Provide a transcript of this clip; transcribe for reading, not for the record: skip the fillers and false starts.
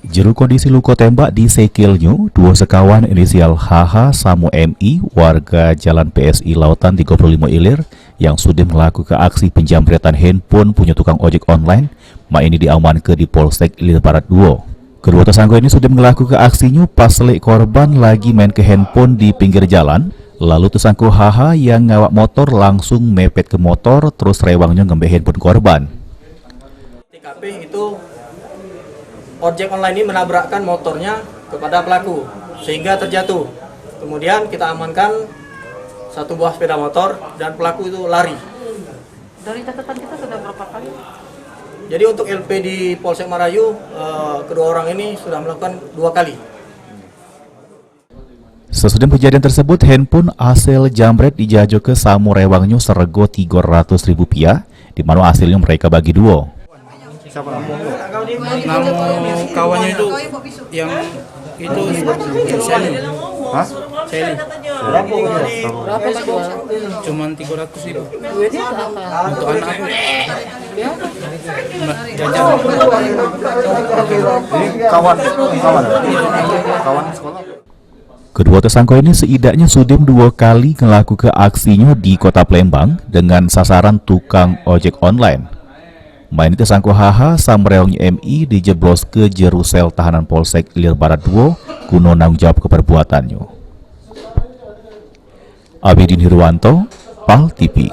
Juru kondisi luka tembak di Sekilnyu, dua sekawan inisial HH Samu MI, warga Jalan PSI Lautan 35 Ilir, yang sudah melakukan aksi penjamretan handphone punya tukang ojek online, ini diamankan di Polsek Ilir Barat 2. Kedua tersangka ini sudah melakukan aksinya pas selik korban lagi main ke handphone di pinggir jalan. Lalu tersangka HH yang ngawak motor langsung mepet ke motor, terus rewangnya ngambil handphone korban. TKP itu ojek online ini menabrakkan motornya kepada pelaku sehingga terjatuh. Kemudian kita amankan satu buah sepeda motor dan pelaku itu lari. Dari catatan kita sudah berapa kali? Jadi untuk LP di Polsek Marayu, kedua orang ini sudah melakukan 2 kali. Sesudah kejadian tersebut, handphone hasil jamret dijajo ke Samu rewangnya serego Rp300.000, di mana hasilnya mereka bagi dua. Siapa nama kawannya itu yang itu Sally. Hah? Sally. Berapa jual? Cuman 300 itu. Duitnya apa? Untuk anak aku. Ya? Jajan. Ini kawan sekolah. Kedua tersangka ini setidaknya sudah 2 kali melakukan aksinya di kota Palembang dengan sasaran tukang ojek online. Main tersangka HH Samreong MI dijeblos ke Jerusel tahanan Polsek Ilir Barat 2 guna nanggung jawab ke perbuatannya. Abidin Hirwanto, PAL TV.